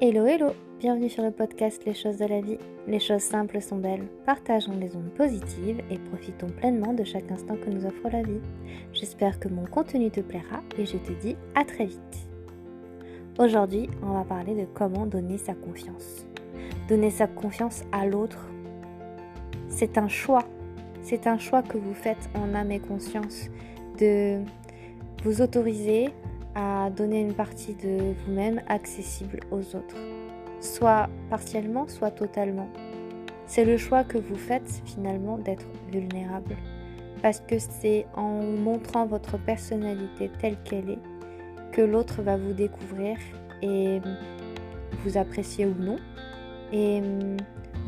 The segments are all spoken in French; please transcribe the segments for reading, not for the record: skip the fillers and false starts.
Hello hello, bienvenue sur le podcast Les choses de la vie. Les choses simples sont belles, partageons les ondes positives et profitons pleinement de chaque instant que nous offre la vie. J'espère que mon contenu te plaira et je te dis à très vite. Aujourd'hui, on va parler de comment donner sa confiance. Donner sa confiance à l'autre, c'est un choix. C'est un choix que vous faites en âme et conscience de vous autoriser à donner une partie de vous-même accessible aux autres, soit partiellement, soit totalement. C'est le choix que vous faites finalement d'être vulnérable, parce que c'est en montrant votre personnalité telle qu'elle est que l'autre va vous découvrir et vous apprécier ou non, et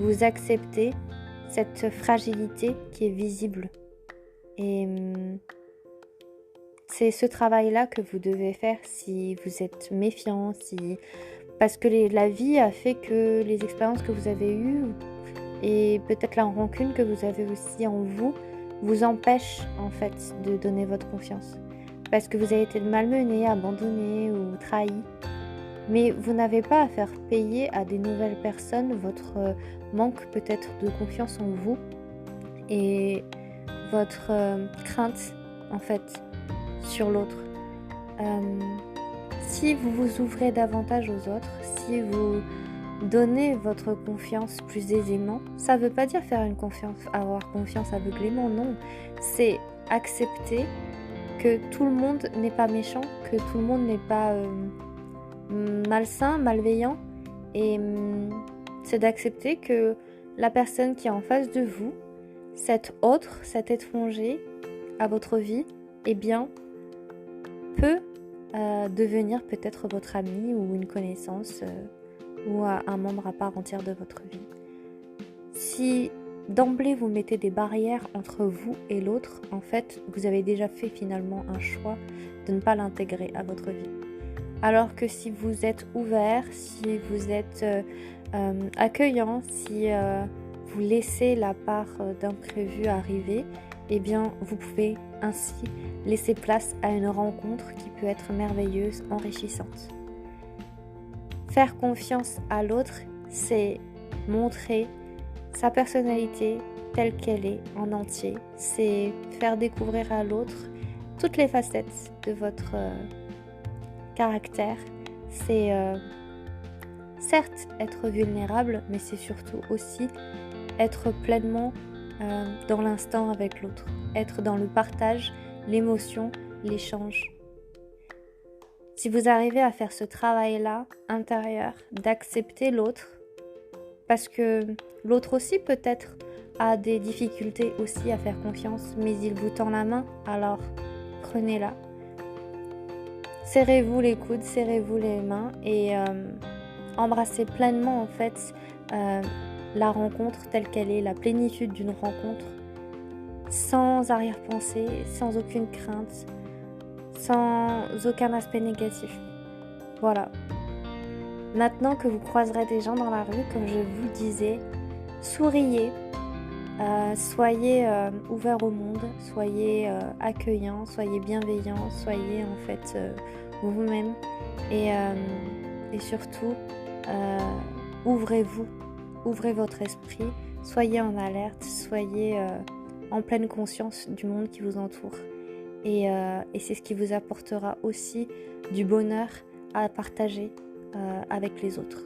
vous accepter cette fragilité qui est visible. Et c'est ce travail-là que vous devez faire si vous êtes méfiant, parce que la vie a fait que les expériences que vous avez eues et peut-être la rancune que vous avez aussi en vous empêchent en fait de donner votre confiance. Parce que vous avez été malmené, abandonné ou trahi. Mais vous n'avez pas à faire payer à des nouvelles personnes votre manque peut-être de confiance en vous et votre crainte en fait sur l'autre. Si vous vous ouvrez davantage aux autres, si vous donnez votre confiance plus aisément, ça ne veut pas dire avoir confiance aveuglément, non. C'est accepter que tout le monde n'est pas méchant, que tout le monde n'est pas malsain, malveillant, et c'est d'accepter que la personne qui est en face de vous, cet étranger à votre vie, eh bien, peut devenir peut-être votre ami ou une connaissance ou un membre à part entière de votre vie. Si d'emblée vous mettez des barrières entre vous et l'autre, en fait, vous avez déjà fait finalement un choix de ne pas l'intégrer à votre vie. Alors que si vous êtes ouvert, si vous êtes accueillant, si vous laissez la part d'imprévu arriver, eh bien, vous pouvez ainsi laisser place à une rencontre qui peut être merveilleuse, enrichissante. Faire confiance à l'autre, c'est montrer sa personnalité telle qu'elle est en entier. C'est faire découvrir à l'autre toutes les facettes de votre caractère. C'est certes être vulnérable, mais c'est surtout aussi être pleinement dans l'instant avec l'autre, être dans le partage, l'émotion, l'échange. Si vous arrivez à faire ce travail-là intérieur, d'accepter l'autre, parce que l'autre aussi peut-être a des difficultés aussi à faire confiance, mais il vous tend la main, alors prenez-la. Serrez-vous les coudes, serrez-vous les mains et embrassez pleinement en fait la rencontre telle qu'elle est, la plénitude d'une rencontre, sans arrière-pensée, sans aucune crainte, sans aucun aspect négatif. Voilà. Maintenant que vous croiserez des gens dans la rue, comme je vous disais, souriez, soyez ouverts au monde, soyez accueillants, soyez bienveillants, soyez en fait vous-même et surtout ouvrez-vous. Ouvrez votre esprit, soyez en alerte, soyez en pleine conscience du monde qui vous entoure. Et c'est ce qui vous apportera aussi du bonheur à partager avec les autres.